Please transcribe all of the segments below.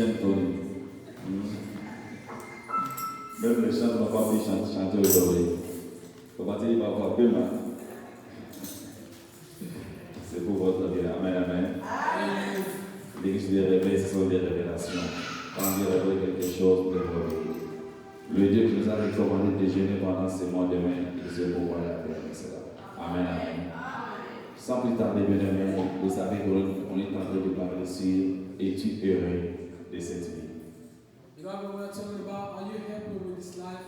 J'aime Tony. Même les chants ne vont pas plus chanter aujourd'hui. Comment il va avoir demain? C'est pour votre bien. Amen, amen. Les riches des réveils, ce sont des révélations. Quand il révèle quelque chose de votre vie. Le Dieu qui nous a recommandé de déjeuner pendant ces mois de mai, il se pourvoit la paix avec cela. Amen, amen. Sans plus tarder, bien aimé, vous savez qu'on est en train de parler sur es-tu heureux de cette vie? You know what we're talking about? Are you happy with this life?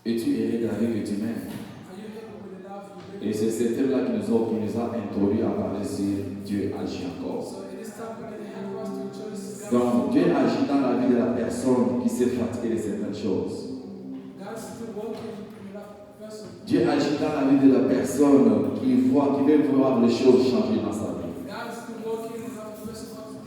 Es-tu heureux de la vie que tu mènes? Are you happy with the life you live? Et c'est ce thème-là qui nous a introduit à parler sur Dieu agit encore. So in this topic, it helps us to choose God. Donc, Dieu agit dans la vie de la personne qui s'est fatiguée de certaines choses. God is still working in the life of the person. Dieu agit dans la vie de la personne qui veut voir les choses changer dans sa vie. God is still working in the life of the person who wants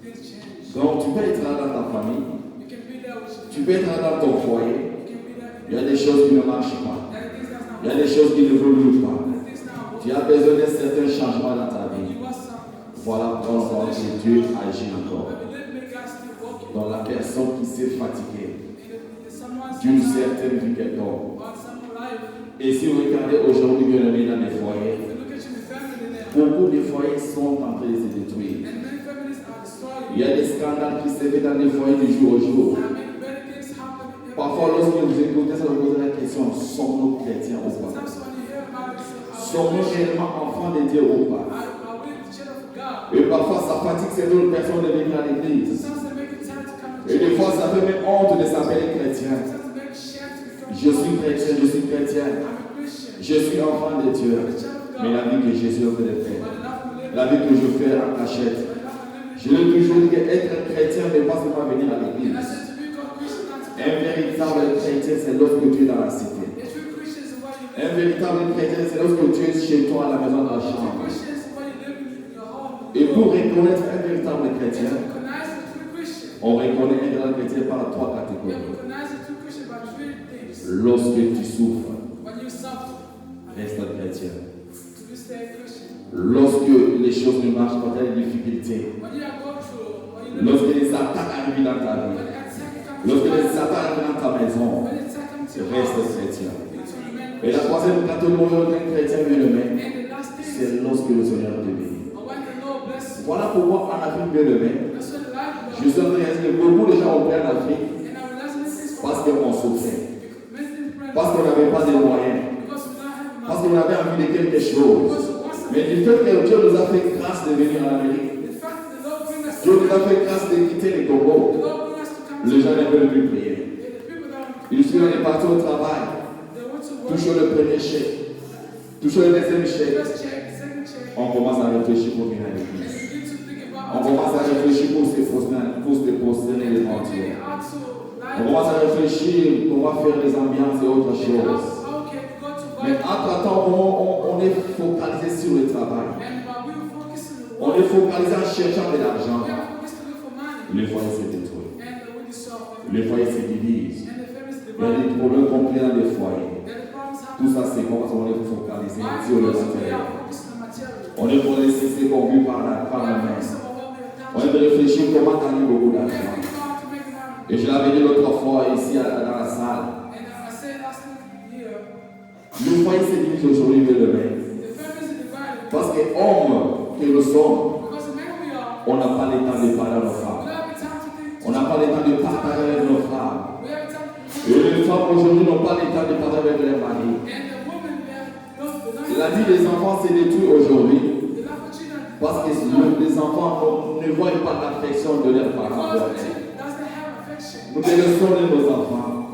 things change. Donc, tu peux être là dans ta famille, You can be there with tu peux être là dans ton foyer. you can be there. Il y a des choses qui ne marchent pas. There are things that's not Il y a des choses qui ne évoluent pas. there are things not Tu working. as besoin de certains changements dans ta vie. You want something. Voilà pourquoi que Dieu agit encore. But believe me, God's still working. Dans la personne qui s'est fatiguée In someone's d'une life, certaine vie quelconque. on someone's life. Et si vous regardez aujourd'hui bien aimé dans les foyers, If you look at your family there, beaucoup de foyers sont en train de se détruire. and many families are destroyed. Il y a des scandales qui se font dans les foyers du jour au jour. I mean, many things happen every Parfois, day. lorsque vous écoutez ça, vous posez la question, sommes-nous chrétiens ou pas? Sometimes when you hear about it, you say, Sommes-nous réellement enfants de Dieu ou pas? are we the children of God? Et parfois, ça fatigue certaines personnes de venir à l'église. Sometimes they make it time to come to Et des church. fois, ça fait même honte de s'appeler chrétien. Sometimes they make shame to become Je suis chrétien, je suis chrétien. I'm a Christian. Je suis enfant de Dieu. I'm a child of Mais God. la vie que Jésus a fait de faire, But enough to live. la vie que je fais en cachette, But enough to live. je l'ai toujours dit qu'être un chrétien n'est pas seulement venir à And I l'église. said to become Christian, not to Un véritable chrétien, c'est lorsque tu es dans la cité. A true Christian is where you Un live. véritable chrétien, c'est lorsque tu es chez toi à la maison dans la A true chambre. Christian is where you live in your home. Et pour reconnaître un véritable And chrétien, to recognize a true Christian, on reconnaît un véritable chrétien par trois you catégories. recognize a true Christian by three things. Lorsque tu souffres, When you suffer, reste un chrétien. to be stay a Christian. Lorsque les choses ne marchent pas, tu as des difficultés. When you are going through, when you live, Lorsque les attaques arrivent dans ta when vie, attack comes lorsque to les us, attaques arrivent dans ta maison, when attack comes to reste us, chrétien. you need to remain Et la Christian. troisième catégorie d'un chrétien bien-aimé, And the last thing, c'est lorsque le Seigneur te bénit. when the Lord blesses you, Voilà pourquoi en Afrique bien-aimé, that's when life je suis en train de dire que beaucoup de gens ont pris en Afrique And I realize many things parce qu'on souffrait, many things parce qu'on n'avait pas de moyens, because we don't have parce money. qu'on avait envie de quelque chose. Because we want something. Mais du fait que Dieu nous a fait grâce de venir en Amérique, The fact that the Lord bring us Dieu nous a fait grâce de quitter les the Congo, Lord bring us to come les to gens ne veulent plus prier. the people that Ils sont partis au travail, they want to work. touchent le premier chèque, touchent le deuxième chèque. First check, second check, On commence à réfléchir pour venir à and l'église. you begin to think On about commence à réfléchir pour se poster devant Dieu. how to On live. commence à réfléchir comment faire les ambiances et autres choses. How can we go to Mais Bible? entre-temps, on est focalisé sur le travail. And while we focus on the On work, est focalisé en cherchant de we l'argent. are focused to look for money. Le foyer se détruit. And we dissolve. Le foyer se divise. And the families Il y a divide. des problèmes complets dans les foyers. And the problems happen. Tout ça, c'est parce qu'on est focalisé Why? sur le Because we matériel. are focused on the material. On est focalisé sur ce qu'on vit par la main. On est de réfléchir comment gagner beaucoup d'argent. Et je l'avais dit l'autre fois ici dans la salle. Le foyer se divise aujourd'hui de demain. Parce que hommes que nous sommes, on n'a pas le temps de parler à nos femmes. On n'a pas le temps de partager avec nos femmes. Et les femmes aujourd'hui n'ont pas le temps de partager avec leurs maris. La vie des enfants se détruit aujourd'hui parce que les enfants ne voient pas l'affection de leurs parents. Nous délaissons nos enfants.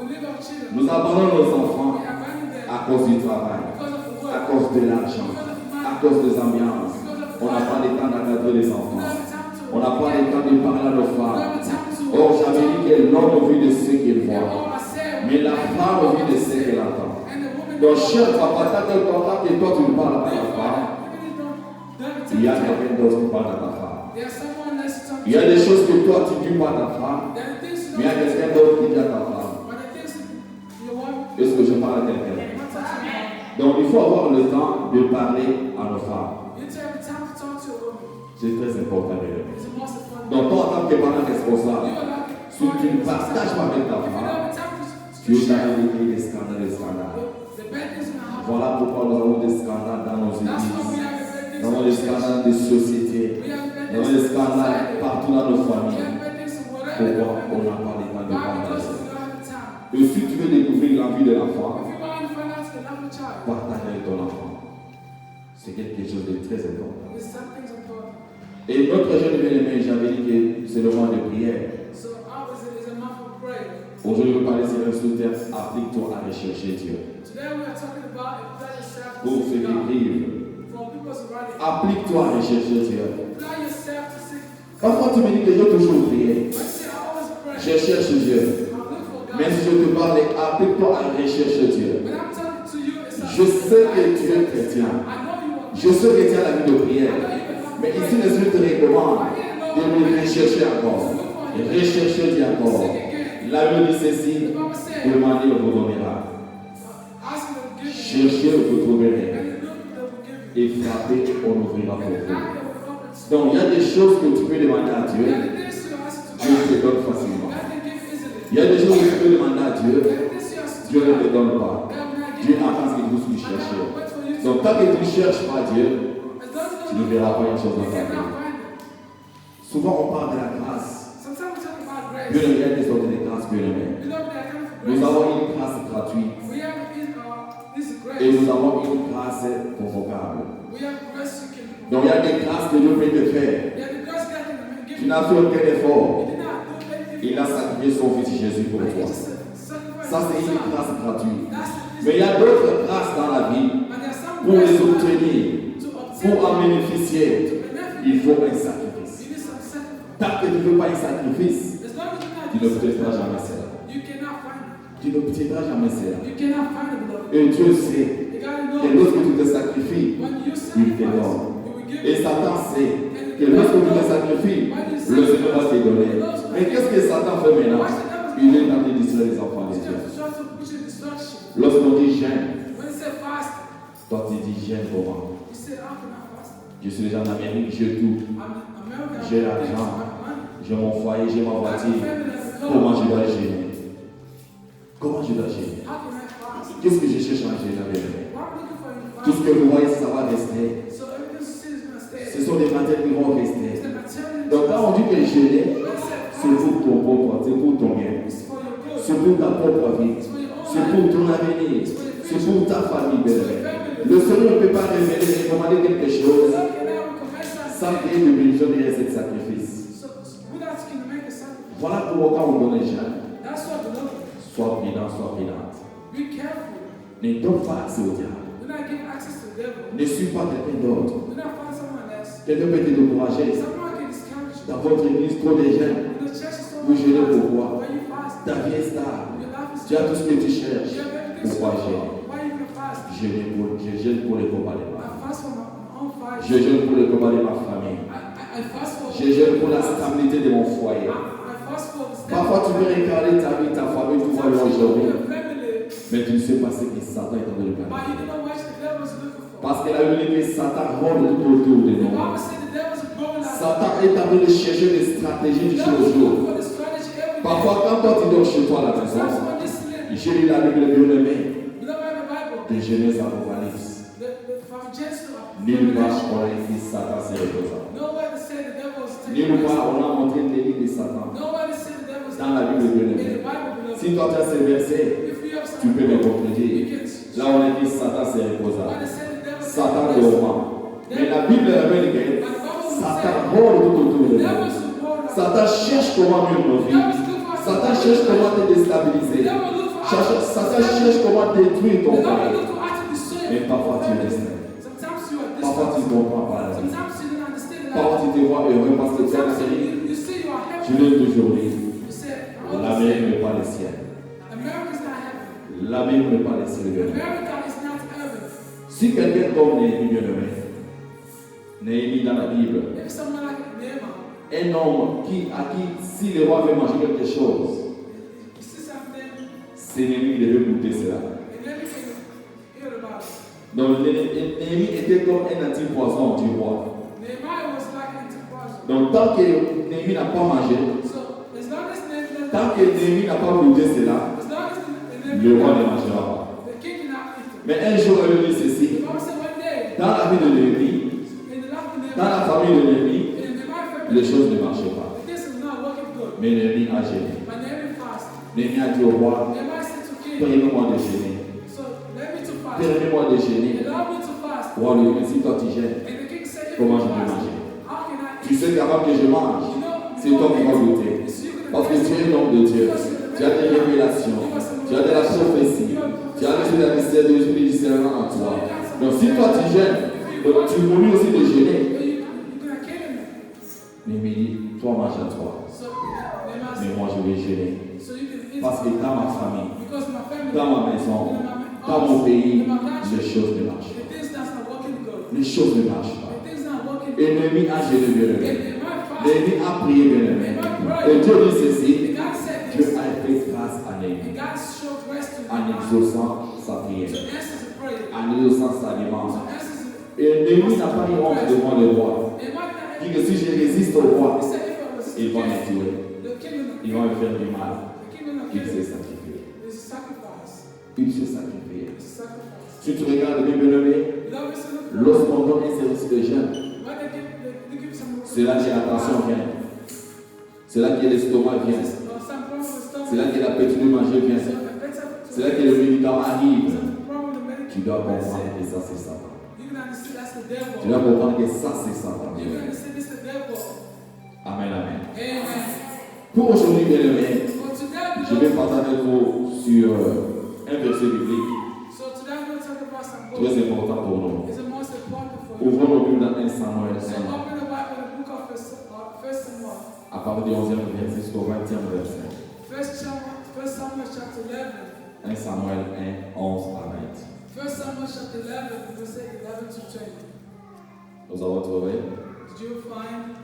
Nous abandonnons nos enfants à cause du travail, à cause de l'argent, à cause des ambiances. On n'a pas le temps d'encadrer les enfants. On n'a pas le temps de parler à nos femmes. Or, j'avais dit que l'homme vit de ce qu'il voit, mais la femme vit de ce qu'elle entend. Donc, cher papa, tant que toi tu ne parles pas à ta femme, il y a quelqu'un d'autre qui parle à ta femme. Il y a des choses que toi tu dis pas à ta femme, mais il y a quelqu'un d'autre qui dit à ta femme. Est-ce que je parle à quelqu'un? Donc il faut avoir le temps de parler à nos femmes. C'est très important. It's the most important. Donc, toi, en tant que parent responsable, You are like si tu ne partages pas avec ta if you femme, don't have time tu to es share, dans des scandales, des scandales. the bad things gonna happen. Voilà pourquoi nous avons des scandales dans nos That's why we églises. have the bad things Nous avons in des the church. scandales de société. We have bad Nous avons things des in scandales society. partout dans nos We familles. have bad things in whatever. Pourquoi on n'a pas le temps de Why? Because partager? we don't have the time. Et si tu veux découvrir la vie de l'enfant, If you want to find out the love of a child, partage avec ton enfant. C'est quelque chose de très important. there's some things important. Et notre jeune bien-aimé, j'avais dit que c'est le moment de prière. So ours is a month of prayer. Aujourd'hui, je vais parler sur un sous-thème, applique-toi à rechercher Dieu. Today we are talking about apply yourself to Pour ceux seek qui God. vivent, For people to write it. applique-toi à rechercher Dieu. Apply yourself to seek. Parfois, tu me dis que j'ai toujours prié. I say I always pray. Je cherche Dieu. I look for God. Mais si je te parle, applique-toi à rechercher Dieu. When I'm talking to you, it's Je sais que tu es chrétien. I know you are. Je sais que tu as la vie de prière. Mais ici, l'Esprit te recommande de me rechercher encore. Rechercher Dieu encore. La Bible dit ceci, The Bible said, demandez, on vous donnera. ask and they will give you. Cherchez, vous trouverez. And look, they will give you. Et frappez, on ouvrira pour And vous. knock, they will open to you. Donc, il y a des choses que tu peux demander à Dieu. And the things you ask to Dieu God, te donne facilement. God can give easily. Il y a des choses que tu peux demander à Dieu. And the things you ask to Dieu ne God, te donne pas. God will not Dieu give you. attend ce que vous And cherchez. God will wait for you to Donc, tant que tu ne cherches pas Dieu, as long as tu you ne verras pas une chose you dans ta vie. cannot find it. Souvent, on parle de la grâce. Sometimes we talk about grace. Dieu il y a des sortes de grâces, bien aimé. You know, they are kind of Nous grace. avons une grâce gratuite We have this grace. et nous avons une grâce convocable. We have grace you can. Donc, il y a des grâces que Dieu peut te faire. Yeah, the grace God can give Tu you. n'as fait aucun effort. He did not do anything. Il a sacrifié son fils Jésus pour He toi. just sacrificed Ça, c'est his une son. grâce gratuite. That's Mais il y a d'autres grâces dans la vie. But there's some Pour grace les to obtenir, obtain. pour en bénéficier, benefit. il faut un sacrifice. You need some sacrifice. Tant que tu ne fais pas un sacrifice, As long as tu you not n'obtiendras jamais cela. you cannot find it. Tu n'obtiendras jamais cela. You cannot find it, beloved. Et Dieu sait You gotta que know. lorsque tu te sacrifies, When you il te sacrifice, donne. he will give Et you. Satan sait que lorsque tu te sacrifies, le Seigneur va te donner. Mais qu'est-ce que Satan fait maintenant? Il est en train de distraire les enfants de He's Dieu. just trying to push you destruction. Lorsqu'on dit jeûne, When he said fast, toi tu dis jeûne comment? he said, how can I fast? Je suis déjà en Amérique, j'ai tout. I'm in America. J'ai I have things, l'argent. I have money. J'ai mon foyer, j'ai ma I have a voiture. family that's Comment alone. je dois gêner? Comment je dois gêner? How can I fast? Qu'est-ce que je cherche à gêner avec lui? What I'm looking for in Tout ce fast. que vous voyez, ça va rester. So everything you see is going to stay. Ce sont des matières qui vont It's rester. the material. Donc quand on dit que gêner, When he said c'est fast, pour ton propre, c'est pour ton bien. it's for your good. C'est pour ta propre vie. It's for your own C'est life. pour ton avenir. C'est pour ta famille, belle. Le Seigneur ne peut pas révéler et commander quelque chose So can I recompense us? sans qu'il y ait de bénédiction derrière ce sacrifice. So without can make a sacrifice. Voilà pourquoi quand on donne les gens, That's what the Lord. sois prudent, sois prudente. Be careful. Ne donne pas accès au diable. Do not give access to the devil. Ne suis pas quelqu'un d'autre. Do not find someone else. Quelqu'un peut te décourager. Someone can discourage you. Dans votre église, trop de jeunes. In the church is so Vous much gênez fast. pourquoi? Why you fast? Ta vie est stable. Your life is Tu as tout ce que tu cherches. You have everything Pourquoi to gêner? do. Why you gonna fast? Je gêne pour le combat de ma I fast for my own fight. Je gêne pour le combat de ma famille. I fast for. Je gêne pour la stabilité de mon foyer. I fast for the Parfois, tu peux regarder ta vie, ta famille, tout va bien aujourd'hui. your family, Mais tu ne sais pas ce que Satan est en train de but planifier. you don't know what the devil is looking for. Parce que la Bible dit que Satan rôde tout autour de The nous. Bible said the devil is growing out. Satan est en train de chercher des stratégies The du devil jour au is jour. looking for the strategy every day. Parfois, quand toi tu dors chez toi à la maison, Sometimes when you sleep, j'ai lu la Bible bien-aimée you don't have the Bible. de Genèse à Apocalypse. From Genesis to Nulle part Revelation, on a écrit Satan c'est reposant. nowhere to say the devil is taking Nulle place. part on a montré l'ennemi de Satan. Nowhere to say the devil is Dans la Bible in the bien-aimée. Bible, beloved. Si toi tu as ces versets, If you have tu peux something, me you contredire. can. Là on a écrit Satan c'est reposant. Why to say the devil is Satan taking place? dormant. Mais la Bible révèle que But the Bible Satan says rôde tout autour de the devil nous. is born. Satan cherche comment mieux nos The vies. devil is looking for Satan cherche comment te The déstabiliser. devil looks for Satan cherche comment détruire ton The devil foyer. looks for how to destroy Mais you. parfois tu es distrait. Sometimes you are Parfois tu ne distant. comprends pas la vie. Sometimes you don't understand the Parfois life. tu te vois heureux parce que tu as la Sometimes série. you see you are Je happy. l'ai toujours dit. You say, I always L'Amérique say, n'est pas le ciel. America is not heaven. L'Amérique n'est pas le ciel. America is not heaven. Si quelqu'un comme Néhémie, bien-aimé, Néhémie dans la Bible, If someone like Nehemiah, un homme à qui, si le roi veut manger quelque chose, you see something, c'est Néhémie qui devait goûter cela. and then you can hear about it. Donc Néhémie était comme un anti-poison du roi. Nehemiah was like into Donc, tant que Néhémie n'a pas mangé, So as long as Nehemiah, tant que Néhémie n'a pas goûté cela, as long as le roi ne Nehemiah, mangera pas. the king cannot eat it. Mais un jour, elle dit ceci. The Bible said one day, Dans la vie de Néhémie, in the life of dans la Nehemiah, famille de Néhémie, in Nehemiah family, les choses ne marchaient pas. this is not working good. Mais Néhémie a gêné. My Nehemiah fasted. Néhémie a dit au roi, Nehemiah said to king, permets-moi de gêner. so let me to fast. Permets-moi de gêner. Allow me to fast. Roi lui dit, mais si toi tu gênes, And the king said, if comment you je peux fast, manger? how can I Tu eat? sais qu'avant que je mange, You know, c'est toi qui vas goûter. it's you gonna Parce que tu es un homme de Dieu. Tu as des révélations. Tu as de la prophétie. Tu as reçu la mystère de l'esprit du discernement en toi. Donc si toi tu gênes, tu voulais aussi de gêner. you're gonna kill him. Mais il dit, toi mange à toi. So Nehemiah Mais said, moi je vais gêner. so you can eat Parce que dans ma famille, because my family, dans ma maison, in dans mon pays, in my country, les choses ne marchent the things that's not working good. pas. Les choses ne marchent pas. The things not working Et good. Néhémie a gêné bien aimé. And Nehemiah fasted. Néhémie a prié bien aimé. Et Dieu dit ceci, And God said Dieu this. a fait grâce à Néhémie And God showed grace to en Nehemiah. exaucant sa prière, So answers the prayer. en exaucant sa demande. So answers the Et Néhémie n'a pas eu honte devant le roi. Nehemiah Il dit que si je résiste au roi, he said if I was il va me tuer. the king Il va me faire du mal. the king will not Il kill s'est him. sacrifié. It's a sacrifice. Il s'est sacrifié. It's a sacrifice. Si tu regardes bien aimé, You know, listen, lorsqu'on donne un service de jeûne, when they give some c'est là que la tension vient. C'est là que l'estomac vient. some problem with the stomach. C'est là que l'appétit de manger vient. So a better C'est là que le médicament arrive. some problem with the medication. Tu dois comprendre que ça c'est Satan. You can understand that's the Tu devil. dois comprendre que ça c'est Satan. You can understand this the devil. Amen, amen. Amen. Pour aujourd'hui, bien aimé, For today, je vais partager avec vous sur un verset biblique so today we're going to talk about some très books. important pour nous. It's the most important for you. Ouvrons nos Bibles dans 1 Samuel So 1, open the Bible in the book of First Samuel. à partir du 11e verset jusqu'au 20e verset. First Samuel chapter 11. 1 Samuel 1, 11 à 20. First Samuel chapter 11, verset 11 to 20. Nous avons trouvé Did you find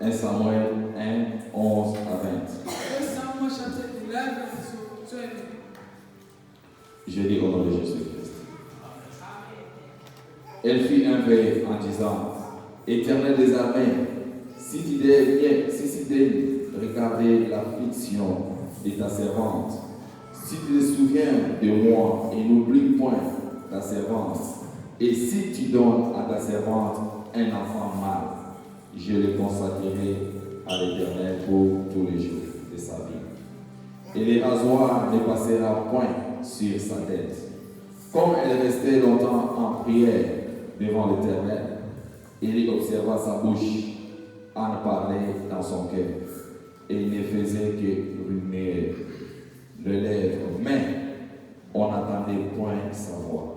1 Samuel 1, 11 à 20. First Samuel chapter 11 to 20? Je dis au nom de Jésus-Christ. Elle fit un vœu en disant, Éternel des armées, si tu daignes regarder l'affliction de ta servante, si tu te souviens de moi et n'oublie point ta servante, et si tu donnes à ta servante un enfant mâle, je le consacrerai à l'Éternel pour tous les jours de sa vie. Et les rasoirs ne passera point sur sa tête. Comme elle restait longtemps en prière devant l'Éternel, il observa sa bouche en parlait dans son cœur, et il ne faisait que remuer les lèvres, mais on n'entendait point sa voix.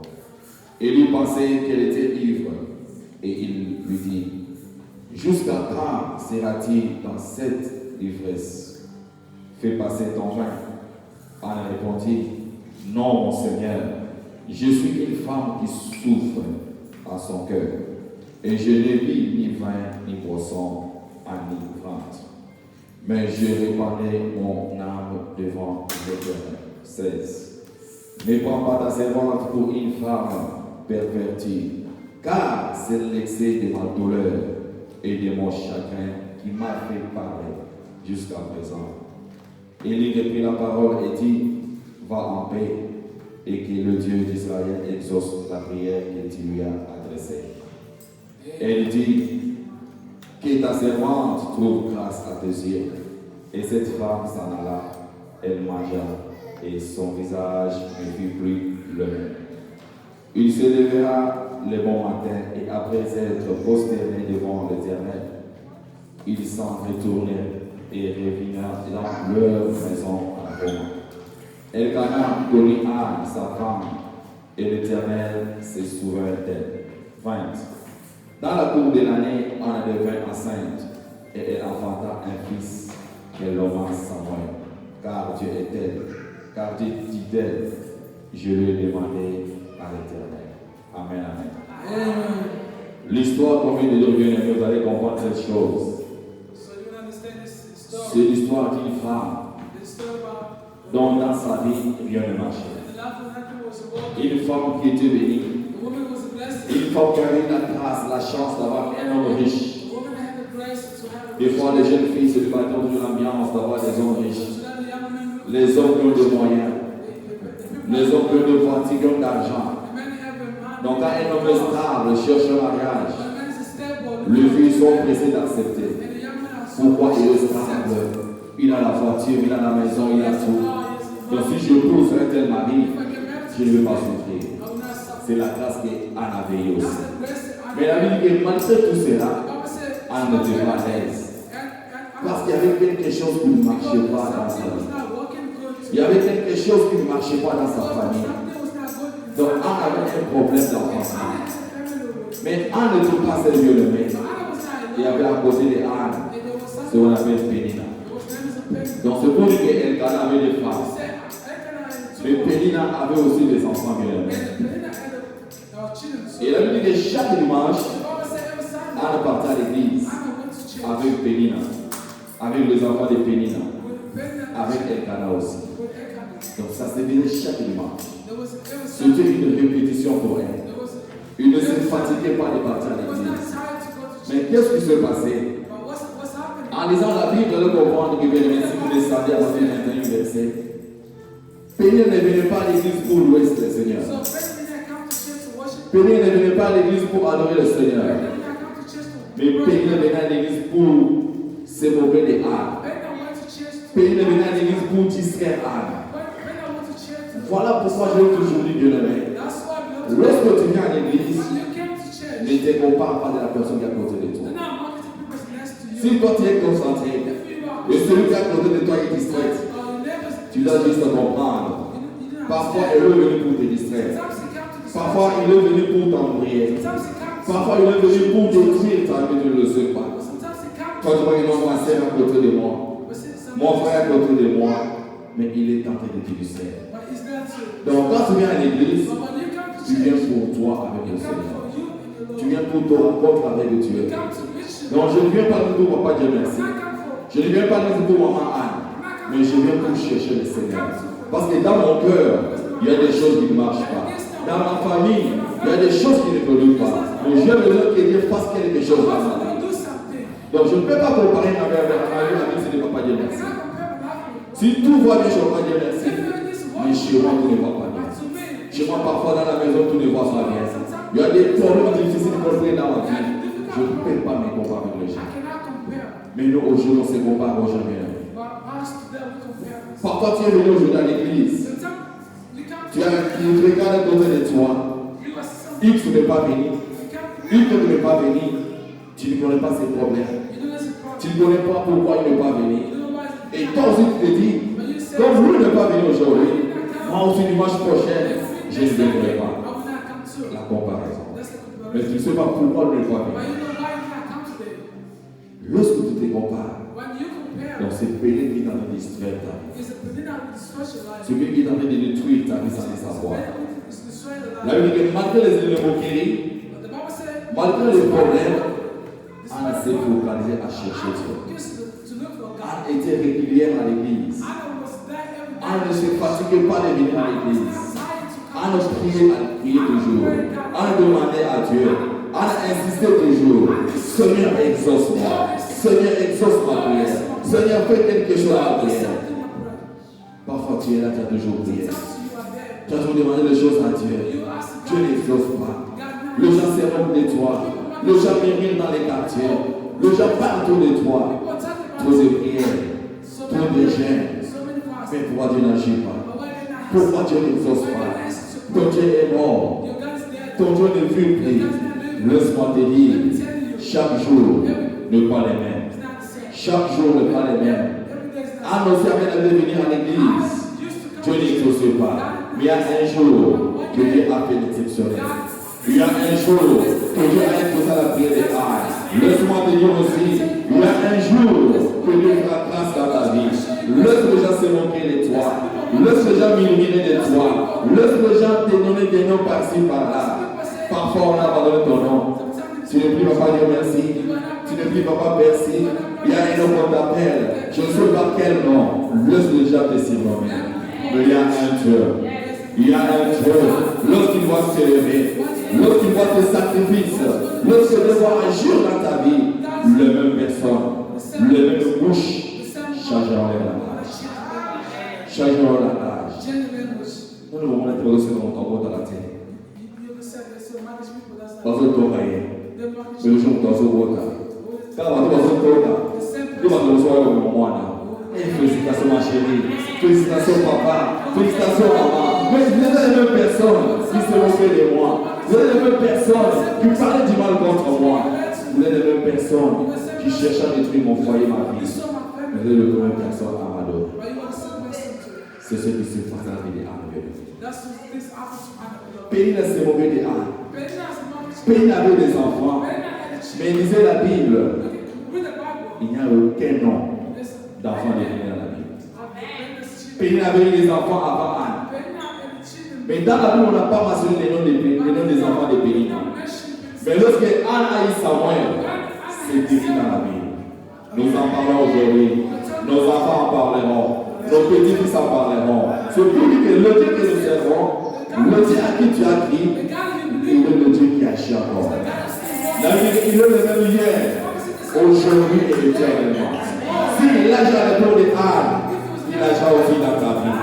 Et lui pensait qu'elle était ivre, et il lui dit, jusqu'à quand sera-t-il dans cette ivresse? Fais passer ton vin. Elle répondit, non, mon Seigneur, je suis une femme qui souffre à son cœur, et je n'ai bu ni vin ni boisson enivrante, mais je répandais mon âme devant l'Éternel. 16. Ne prends pas ta servante pour une femme pervertie, car c'est l'excès de ma douleur et de mon chagrin qui m'a fait parler jusqu'à présent. Il reprit la parole et dit, va en paix, et que le Dieu d'Israël exauce la prière que tu lui as adressée. Elle dit, que ta servante trouve grâce à tes yeux. Et cette femme s'en alla, elle mangea, et son visage ne fut plus le même. Il se levera le bon matin, et après être prosterné devant l'Éternel, ils s'en retournèrent et revinrent dans leur maison à Rome. Elkanah connut Anne, sa femme, et l'Éternel se souvint d'elle. 20. Dans la cour de l'année, Anne devint enceinte, et elle enfanta un fils qu'elle nomma Samuel, car Dieu est tel, car Dieu dit d'elle, je lui ai demandé à l'Éternel. Amen, amen. Amen. L'histoire qu'on vient de dire, bien aimé, vous allez comprendre cette chose. So you can understand this story. C'est l'histoire d'une femme The story about dont dans sa vie rien ne marchait. the life of Hannah was a woman. Une femme qui était bénie, The woman was a blessing. une femme qui avait la grâce, la chance d'avoir un homme riche. Des fois, les jeunes filles célibataires ont toujours l'ambiance d'avoir des hommes riches. Les hommes qui ont des moyens. Les hommes qui ont des voitures, qui ont de l'argent. Donc, quand un homme est stable cherche un mariage, les filles sont pressées d'accepter. Pourquoi il est stable? Il a la voiture, il a la maison, il a tout. Donc, si je pousse un tel mari, je ne vais pas souffrir. C'est la grâce qu'Anne avait eu aussi. Mais la Bible dit que malgré tout cela, Anne n'était pas à l'aise. Parce qu'il y avait quelque chose qui ne marchait pas dans sa vie. Il y avait quelque chose qui ne marchait pas dans sa famille. Donc Anne avait un problème d'enfant. Mais Anne ne trouve pas ses yeux le même. Il y avait à côté de Anne ce qu'on appelle Pénina. Donc c'est pour dire qu'Elkana avait des femmes. Mais Pénina avait aussi des enfants bien aimés. Et la Bible dit que chaque dimanche, Anne partait à l'église avec Pénina, avec les enfants de Pénina, avec Elkana aussi. Donc ça se faisait chaque dimanche. C'était une répétition pour elle. Il ne se fatiguait pas de partir à l'église. Mais qu'est-ce qui se passait? En lisant la Bible, on comprend que bien aimé, si vous descendez à Matthieu 21 verset, Pénina ne venait pas à l'église pour louer le Seigneur. Pénina ne venait pas à l'église pour adorer le Seigneur. Mais Pénina venait à l'église pour se moquer des Anne. Pénina venait à l'église pour distraire Anne. Voilà pourquoi je l'ai toujours dit, bien aimé. Lorsque tu viens à l'église, ne te compare pas de la personne qui est à côté de toi. Si toi tu es concentré et celui qui est à côté de toi est distrait, tu dois juste comprendre. Parfois, elle est venue pour te distraire. Parfois, il est venu pour t'embrouiller. Parfois, il est venu pour détruire ta vie, tu ne le sais pas. Quand tu vois une ma sœur à côté de moi, mon frère à côté de moi, mais il est tenté de te distraire. Donc, quand tu viens à l'église, tu viens pour toi avec le Seigneur. Tu viens pour te rencontre avec Dieu. Donc, je ne viens pas du tout pour Papa Dieu merci. Je ne viens pas du tout pour Maman Anne. Mais je viens pour chercher le Seigneur. Parce que dans mon cœur, il y a des choses qui ne marchent pas. Dans ma famille, il y a des choses qui n'évoluent pas. Mais j'ai besoin que Dieu fasse quelque chose dans ma vie. Donc, je ne peux pas comparer ma vie avec la vie de Papa Dieu merci. Si tout va bien chez Papa Dieu merci, mais chez moi, tout ne va pas bien. Chez moi, parfois dans la maison, tout ne va pas bien. Il y a des problèmes difficiles de construire dans ma vie. Je ne peux pas me comparer avec les gens. Mais nous, aujourd'hui, on se compare aux gens bien. Parfois, tu es venu aujourd'hui à l'église. Tu regardes à côté de toi. X n'est pas venu. Y n'est pas venu. Tu ne connais pas ses problèmes. Tu ne connais pas pourquoi il n'est pas venu. Et toi aussi, tu te dis, comme vous n'êtes pas venu aujourd'hui, moi aussi, dimanche prochain, je ne viendrai pas. La comparaison. Mais tu ne sais pas pourquoi il n'est pas venu. Lorsque tu te compares, donc c'est Pénina qui est en train de distraire ta vie. Celui qui est en train de détruire ta vie sans le savoir. La Bible dit que malgré les moqueries, malgré les problèmes, Anne s'est focalisée à chercher Dieu. Anne était régulière à l'église. Anne ne se fatiguait pas de venir à l'église. Anne priait toujours. Anne demandait à Dieu. Anne insistait toujours. Seigneur, exauce-moi. Seigneur, exauce ma prière. Seigneur, fais quelque chose à ma prière. Parfois, tu es là, tu as toujours prié. Tu as toujours demandé des choses à Dieu. Dieu n'exauce pas. Les gens se moquent de toi. Les gens murmurent dans les quartiers. Les gens parlent autour de toi. Trop de prières. Trop de gêne. Mais pourquoi Dieu n'agit pas? Pourquoi Dieu n'exauce pas? Ton Dieu est mort. Ton Dieu ne vit plus. Laisse-moi te dire, chaque jour n'est pas les mêmes. Chaque jour n'est pas les mêmes. Anne aussi avait de venir à l'église. Dieu n'exauce pas. Mais il y a un jour que Dieu a fait l'exceptionnel. Il y a un jour que Dieu a exaucé la prière des Anne. Laisse-moi te dire aussi, il y a un jour que Dieu fera grâce dans ta vie. Laisse les gens se moquer de toi. Laisse les gens murmurer de toi. Laisse les gens te donner des noms par-ci par-là. Parfois on a abandonné ton nom. Tu ne pries Papa Dieu merci. Tu ne pries Papa merci. Il y a un nom qu'on t'appelle. Je ne sais pas quel nom. Laisse les gens te surnommer. Mais il y a un Dieu. Il y a un Dieu. Lorsqu'il va se lever, lorsqu'il voit tes sacrifices, lorsqu'il va agir dans ta vie, la même personne Non, le moment où tu dans ton dans la tête. Dans le temps, mais le jour où tu as quand on va tu vas te recevoir au moment là. Félicitations ma chérie, félicitations papa, félicitations maman. Mais vous êtes les mêmes personnes qui se moquaient de moi. Vous êtes les mêmes personnes qui parlaient du mal contre moi. Vous êtes les mêmes personnes qui cherchent à détruire mon foyer, ma vie. Vous êtes les mêmes personnes à m'adorer. C'est ce qui se passe dans la vie des âmes. Pénina s'est mauvais des âmes. Pénina avait des enfants. Mais il disait la Bible, il n'y a aucun nom d'enfant de Pénina dans la Bible. Pénina avait eu des enfants avant Anne. Mais dans la Bible, on n'a pas mentionné les noms des enfants de Pénina. Mais lorsque Anne a eu Samuel, c'est écrit dans la Bible. Nous en parlons aujourd'hui. Nos enfants en parleront. Nos petits-fils en parleront. Ce qui dit que le Dieu que nous servons, le Dieu à qui tu as crié, il est le Dieu qui agit encore. Il est le même hier, aujourd'hui et éternellement. S'il agit à l'époque de Anne, il agit aussi dans ta vie.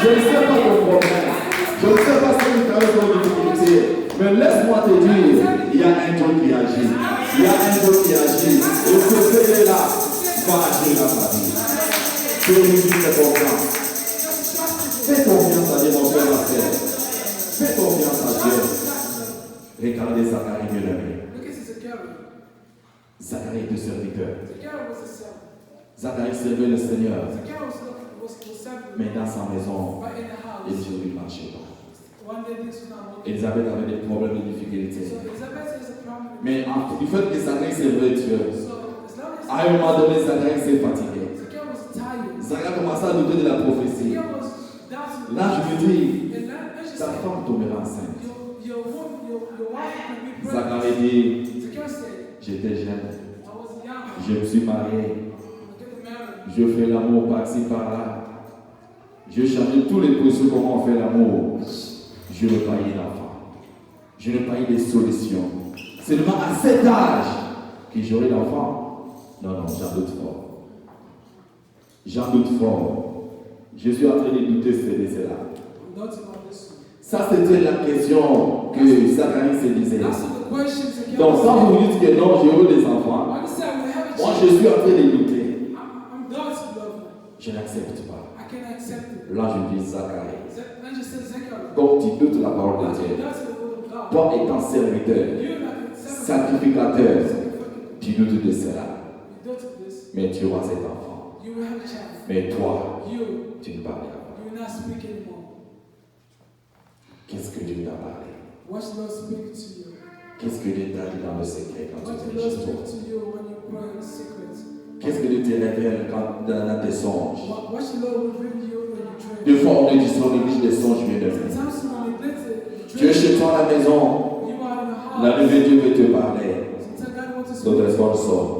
Je ne sais pas ton problème. Je ne sais pas ce que tu as ton difficulté. Mais laisse-moi te dire, il y a un Dieu qui agit. Il y a un Dieu qui agit. Et ce Dieu là va agir dans ta vie. Je lui dis fais confiance. Fais confiance à Dieu, mon frère, ma sœur. Fais confiance à Dieu. Regardez Zacharie, bien aimé. Zacharie était serviteur. Zacharie servait le Seigneur. Mais dans sa maison, Élisabeth ne marchait pas. Élisabeth avait des problèmes de difficultés. Mais du fait que Zacharie servait Dieu, à un moment donné, Zacharie s'est fatigué. Zacharie a commencé à douter de la prophétie. Là, je me dis, ta femme tombera enceinte. Zacharie dit, j'étais jeune, je me suis marié, je fais l'amour par-ci par-là, je change tous les processus comment on fait l'amour, je n'ai pas eu d'enfant, je n'ai pas eu de solution. Seulement à cet âge que j'aurai d'enfant. Non, j'en doute fort. J'en doute fort. Je suis en train de douter de cela. Ça, c'était la question que Zacharie se disait. Donc, quand vous dites que non, j'ai eu des enfants, moi je suis en train de douter. Je n'accepte pas. Là, je dis Zacharie. Comme tu doutes la parole de Dieu, toi étant serviteur, sacrificateur, tu doutes de cela. Mais tu auras cet enfant. Mais toi, tu ne parleras pas. Qu'est-ce que Dieu t'a parlé? Qu'est-ce que Dieu t'a dit dans le secret quand tu pries chez toi? Qu'est-ce que Dieu te révèle dans tes songes? Des fois, on est dit on néglige des songes, bien aimé. Tu es chez toi à la maison, la nuit Dieu veut te parler. Ton téléphone sort.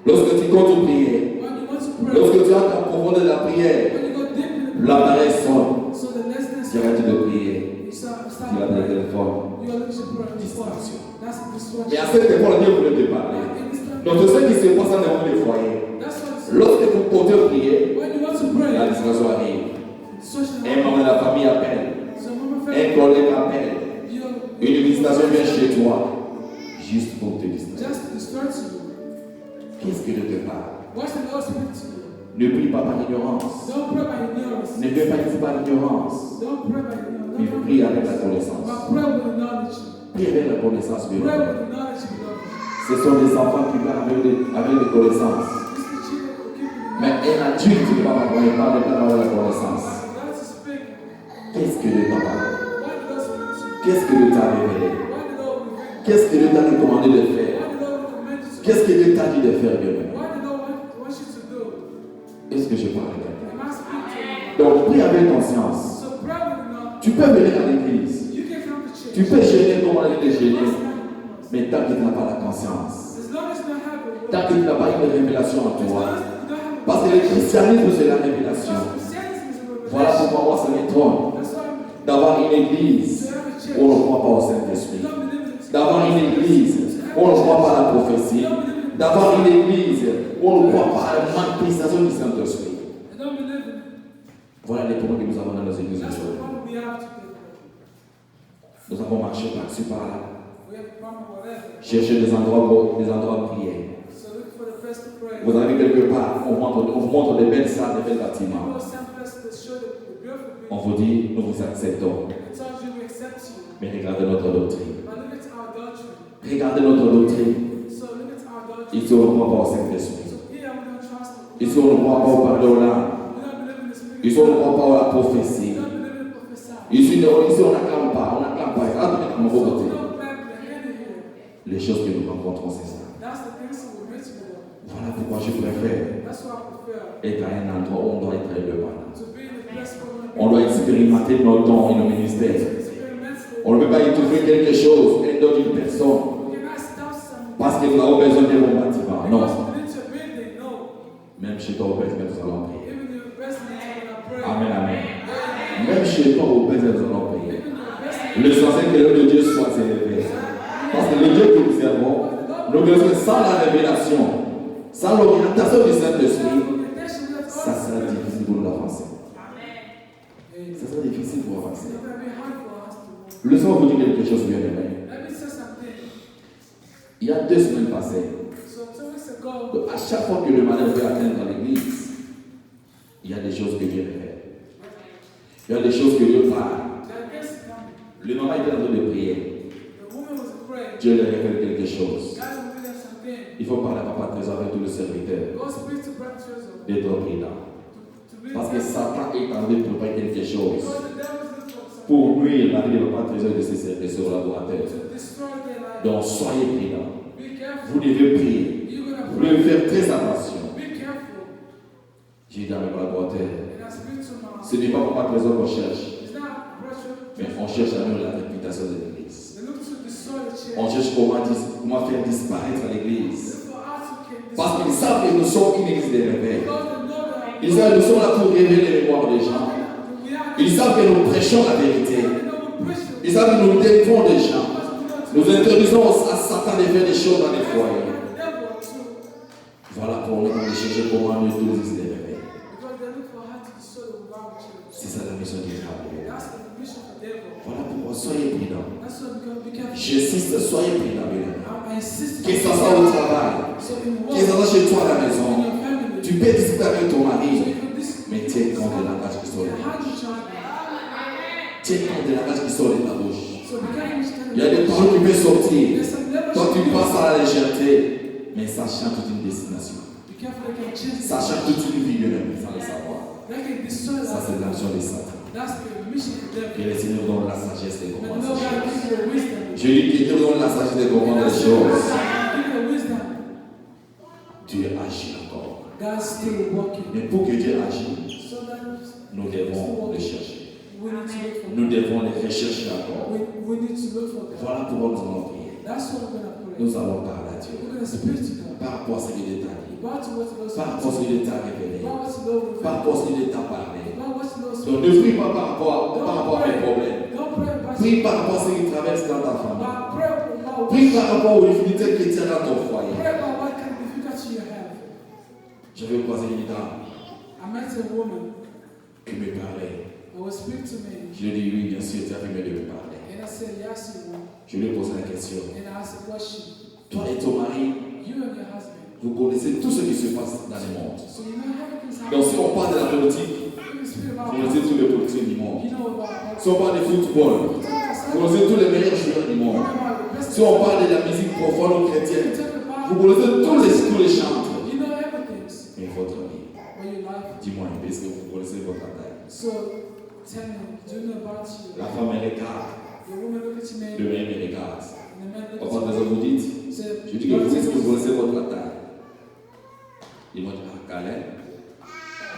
Lorsque tu comptes prier, lorsque tu entres en profondeur de la prière, l'appareil sonne. Tu arrêtes de prier. Tu as le téléphone. Distraction. Mais à cette époque, Dieu voulait te parler. Donc, tout ce qui se passe dans les foyers, lorsque vous comptez prier, la distraction arrive. Un membre de la famille appelle. Un collègue appelle. Une visitation vient chez toi. Juste pour te distraire. Qu'est-ce que Dieu te parle? Ne prie pas par ignorance. Ne fais pas ici par ignorance. Mais prie avec la connaissance. Prie avec la connaissance. Ce sont des enfants qui parlent avec des connaissances. Mais un adulte qui ne va pas parler avec la connaissance. Qu'est-ce que Dieu t'a parlé? Qu'est-ce que Dieu t'a révélé? Qu'est-ce que Dieu t'a recommandé de faire? Qu'est-ce que Dieu t'a dit de faire, bien aimé? Est-ce que je parle avec quelqu'un? Donc, prie avec conscience. Tu peux venir à l'église. Tu peux gêner comme on a dit de gêner. Mais tant qu'il n'a pas la conscience, tant qu'il n'a pas une révélation en toi, parce que le christianisme c'est la révélation. Voilà pourquoi moi ça m'étonne d'avoir une église où on ne croit pas au Saint-Esprit, d'avoir une église où on ne croit pas à la prophétie, d'avoir une église où on ne croit pas à la manifestation du Saint-Esprit. Voilà les problèmes que nous avons dans nos églises That's the aujourd'hui. problem we have today. Nous avons marché par-ci par-là, We have a problem whatever. chercher des endroits de prière. So look for the place to pray. Vous arrivez quelque part, on vous montre des belles salles, des belles You bâtiments. go some place to show the beautiful On people. vous dit, nous vous acceptons. It tells you we accept you. Mais regardez notre doctrine. But look at our doctrine. Regardez notre doctrine. So look at our doctrine. Ici, on ne croit pas au Saint-Esprit. So here we don't trust him. Ici, on ne croit pas au pardon là. We don't believe in the spirit. Ici, on ne croit pas à la We prophétie. don't believe in prophesy. Ici, on n'acclame pas. On n'acclame pas. Ah, So we côté. don't clap the hand here. Les choses que nous rencontrons, c'est ça. That's the things that we meet with them. Voilà pourquoi je préfère That's why I prefer être à un endroit où on doit être élevé pendant. to be in the place where we On doit expérimenter nos dons et nos ministères. experiment. On ne peut pas y trouver quelque chose, un don d'une personne, We cannot stop something. parce que nous avons besoin d'un bon bâtiment. Because Non. we need to build it. No. Même chez toi, au Bézin, nous allons prier. Even your best needs when I pray. Amen, amen. Même chez toi, au Bézin, nous allons prier. Even your best needs. L'essentiel que le nom de Dieu soit élevé. Parce que le Dieu que nous servons, nous devons sans la révélation, sans l'orientation du Saint-Esprit, ça sera difficile pour nous d'avancer. Ça sera difficile pour avancer. It's going to be hard for us to move. Laissez-moi vous dire quelque chose, bien aimé. Let me say something. Il y a 2 semaines passées, So 2 weeks ago, à chaque fois que le malheur veut atteindre l'église, il y a des choses que Dieu fait. Il y a des choses que Dieu parle. that guest coming. Le maman était en train de prier. The woman was afraid. Dieu lui révèle quelque chose. God will reveal something. Il faut parler à Papa Trésor avec tous les serviteurs Go speak to Brother Trezor. d'être prudent. To be Parce que Satan est en train de préparer quelque chose because the devil is looking for something pour nuire la vie de Papa Trésor et de ses collaborateurs. to destroy their life. Donc soyez prudents. Be careful. Vous devez prier. You're going to Vous devez pray. faire très attention. Be careful. J'ai dit à mes collaborateurs, And I speak to my. ce n'est pas Papa Trésor qu'on cherche, It's not Brother mais Trezor. on cherche à nous la réputation de l'église. They look to destroy the church. On cherche comment faire disparaître l'église. Look for us who can Parce destroy. qu'ils savent que nous sommes une église de réveil. Because they know that Ils savent que nous sommes là pour révéler les mémoires des gens. we are. Ils savent que nous prêchons la vérité. They know we preach the Ils savent que nous défendons des gens. because we know Nous interdisons à Satan de faire des choses dans les foyers. the devil too. Voilà pour nous de chercher comment nous tous les églises de réveil. Because they look for how to destroy the revival church. C'est ça la mission du diable. That's the mission of the devil. Voilà pourquoi soyez prudents. That's why we gotta be careful. J'insiste, soyez prudents. Bien. I insist. Que ce soit au travail, So in que ce work, soit chez toi à la in maison, your family, tu peux discuter avec ton so mari, you can this. mais tiens compte de langage qui sort de ta How bouche. to charge me. Tiens compte de langage qui sort de ta bouche. So be careful which kind Il y a des paroles qui peuvent sortir. There's some levels. Toi, tu passes à la légèreté, mais ça change toute une destination. Be careful they can change. Ça change toute une vie de l'homme sans le savoir. They can destroy Ça, c'est that. l'action de Satan. That's the mission of the devil. Que le Seigneur donne la sagesse de But comprendre no ces God choses. give you the wisdom. Je dis que Dieu donne la sagesse de comprendre les choses. Give you the wisdom. Dieu agit encore. God's still working. Mais pour que Dieu agisse, So that nous devons le chercher. we need to look for Nous devons les rechercher encore. we need to look for God. Voilà pourquoi nous allons prier. That's what we're gonna pray. Nous allons parler à Dieu. We're gonna speak to God. Par rapport à ce qu'il est dit. About what the Lord Par rapport à ce qu'il est révélé. About what the Lord Par rapport à ce qu'il est parlé. About what the Lord Donc ne prie pas par rapport à tes problèmes. Don't pray about Prie par rapport à ce qui traverse dans ta famille. Pray about Prie par rapport aux difficultés qui tiennent dans ton foyer. Pray about what kind of difficulty you have. Je vais croiser une dame I met a woman qui me parlait. who would speak to me. Je lui ai dit oui, bien sûr, tu as fait mieux de me parler. And I said, yes, you will. Je lui ai posé la question. And I asked a question. Toi et ton mari, You and your husband. vous connaissez tout ce qui se passe dans le monde. So you know everything's Donc happening. si on parle de la politique, You can speak about vous connaissez tous les politiciens du monde. You know about Si on parle de football, vous connaissez tous les meilleurs joueurs du monde. Si on parle de la musique profane ou chrétienne, vous connaissez tous les chantres. You know everything. Mais votre vie, But your life. dis-moi un peu, est-ce que vous connaissez votre taille? So tell me, do you know about you? La femme elle regarde, The woman look at me. le mari me regarde. And the man look Papa, at qu'est-ce que vous dites? me. Said, Je dis que vous dites que vous connaissez votre taille. Ils m'ont dit, ah, Calais,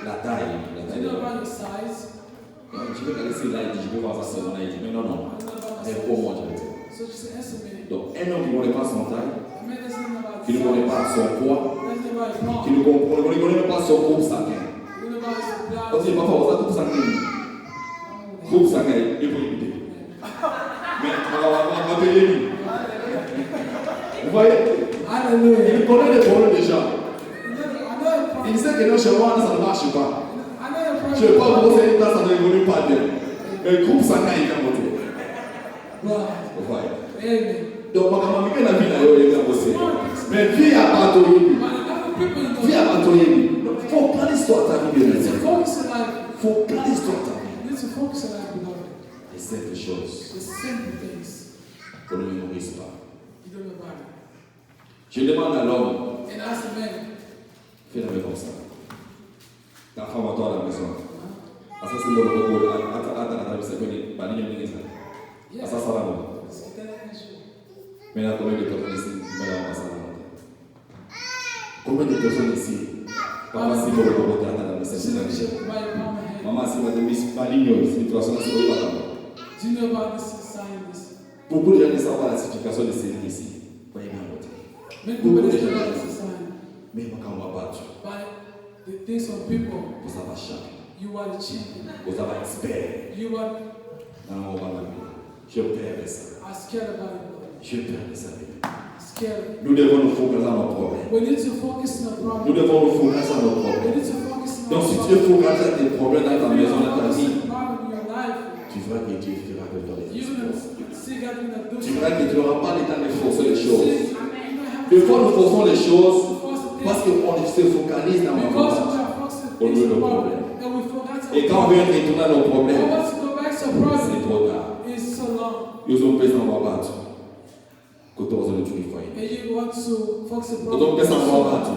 la taille Do de you know l'homme. about your size? Je vais regarder si là, il dit, je vais voir ça seulement. Il dit, mais non, non. I don't know about my C'est size. pour moi, je vais dire. So she said, answer me. Donc, un homme qui ne connaît pas son taille, A man doesn't know about qui ne his connaît size. pas son poids, Doesn't know about his qui mom. ne connaît même pas son groupe sanguin. You know about his blood. Quand il dit, papa, on a groupe sanguin. Groupe sanguin, il faut écouter. Mais on va payer lui. Vous voyez? Hallelujah. Il connaît les problèmes des gens. I know your problem. Il sait que non, chez moi, ça ne marche pas. I know your Je ne vais pas vous conseiller ça n'évolue pas bien. Mais le groupe Saka il a monté. Donc, ma maman, il a bossé. Mais vie à batoyer. Vie à batoyer. Il faut pas l'histoire de ta vie. Il faut pas l'histoire de ta vie. Les simples choses. Qu'on ne mémorise pas. Je demande à l'homme. Fais la main comme ça. Ta femme va toi à la maison. Asa c'est le beaucoup à c'est connu par les gens. Asa ça là. Mais là combien de personnes ici madame ça là. Combien de personnes ici papa c'est le beaucoup à la maison. Maman c'est madame Miss Maligno, c'est 300 c'est pas là. Do you know about this science? Beaucoup de gens ne savent pas la signification de ces ici. Voyez bien l'autre. Many people don't know about this science. Mais quand on va battre. But the things of people. Vous avez champion. You are the champion. Vous avez expert. You are. Non, on va la je perds ça. I'm scared about it. Je perds ça. Scared. Nous devons nous focaliser sur nos problèmes. We need to focus on the problem. Nous devons nous focaliser sur nos We problèmes. need to focus on Donc si tu es focalisé sur tes problèmes dans ta maison, dans ta vie, tu verras que Dieu fera de toi les choses. Tu verras que tu n'auras pas le temps de forcer les choses. Des fois, nous forçons les choses parce qu'on se focalise dans nos problèmes au lieu de nos problèmes. Et quand on vient retourner à nos problèmes, c'est trop tard. Ils ont fait ça, on va battre. Quand on va le tuer, il faut y aller. Quand on fait ça, on va battre.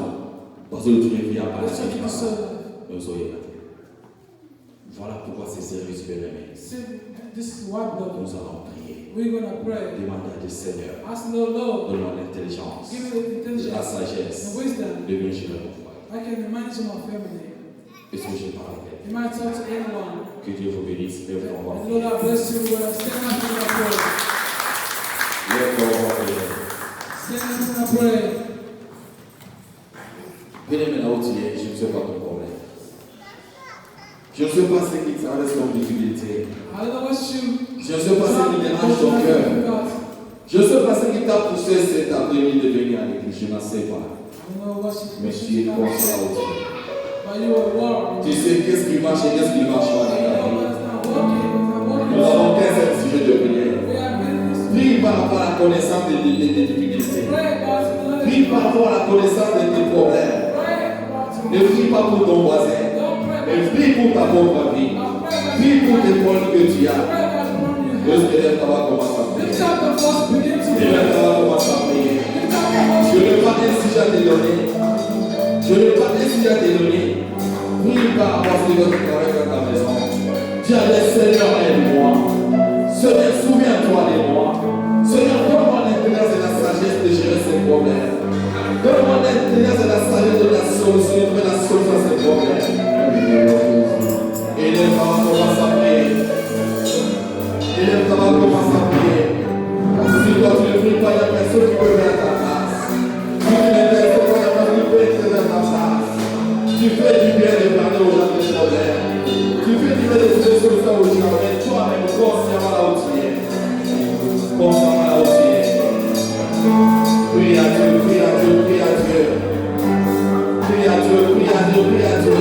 Parce que le tuer, il y a pas de choses. Nous soyons battus. Voilà pourquoi ces services bien-aimés. Nous allons prier. Demander à Dieu Seigneur. Donne-moi l'intelligence. La sagesse. De bien gérer mon foyer. Est-ce que je parle avec elle? Que Dieu vous bénisse. Lève-toi. Bien-aimé, là où tu es, je ne sais pas ton problème. Je ne sais pas ce qui t'arrête comme difficulté. Je ne sais pas ce qui dérange ton cœur. Je ne sais pas ce qui t'a poussé cet après-midi de venir à l'église. Je ne sais pas. Mais tu es conscient aussi. Tu sais qu'est-ce qui marche et qu'est-ce qui ne marche pas dans ta vie. Nous avons 15 sujets de prière. Prie par rapport à la connaissance des difficultés. Prie par rapport à la connaissance de tes problèmes. Ne prie pas pour ton voisin. Mais prie pour ta propre vie. Prie pour tes problèmes que tu as. Le Seigneur va commencer à prier. Le Seigneur va commencer à prier. Je ne vais pas un sujet à te donner. Je ne vais pas un sujet à te donner. Prie par rapport à ce que tu travailles dans ta maison. Dis à Seigneur, aide-moi. Seigneur, souviens-toi de moi. Seigneur, donne-moi l'intelligence et la sagesse de gérer ces problèmes. Donne-moi l'intelligence et la sagesse de la solution, de la solution à ces problèmes. Et les femmes commencent à prier. Et les femmes commencent à prier. Si toi tu ne pries pas, il y a personne qui peut faire ta place. Si tu ne t'aides pas, il y a personne qui peut faire ta place. Tu fais du bien de parler aux gens des problèmes. Tu fais du bien de trouver des solutions aux gens. Mais toi-même, consciemment là où tu es. Consciemment là où tu es. Prie à Dieu, prie à Dieu, prie à Dieu. Prie à Dieu, prie à Dieu, prie à Dieu.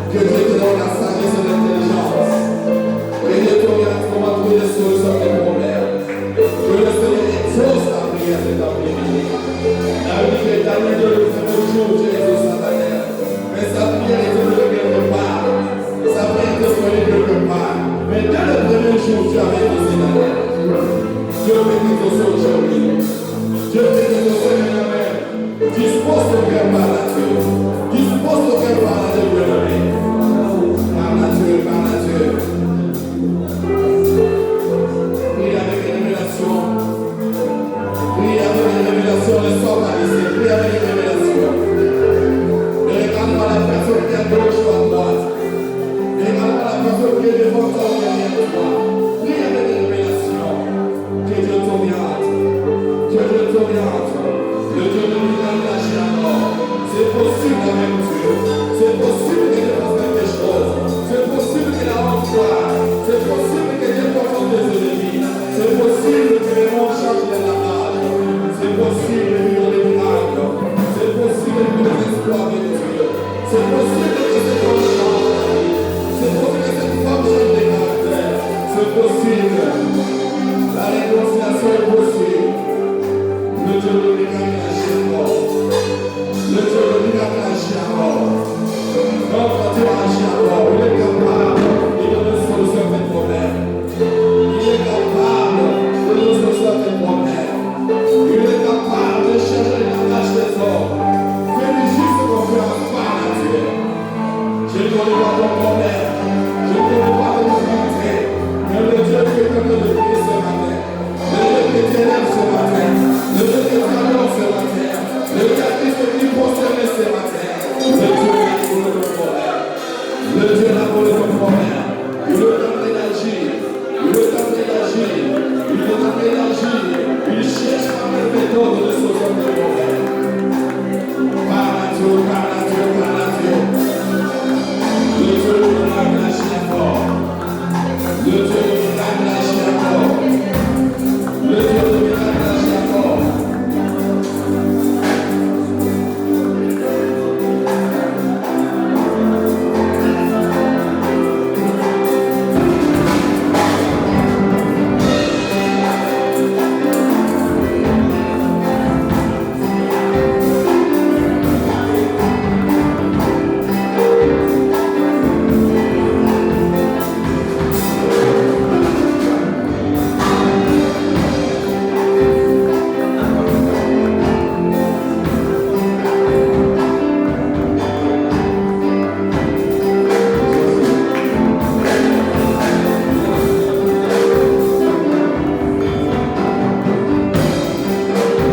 Que Dieu te donne la sagesse et l'intelligence. Et Dieu te regarde comment trouver des solutions à tes problèmes. Que le Seigneur exauce ta prière cet après-midi. La vie est allée de le premier jour, Dieu exauce sa prière. Mais sa prière est venue quelque part. Sa prière est venue quelque part. Mais dès le premier jour, tu avais exaucé ta prière. Dieu veut t'exaucer aujourd'hui. Dieu veut t'exaucer maintenant. Dispose ton cœur par là.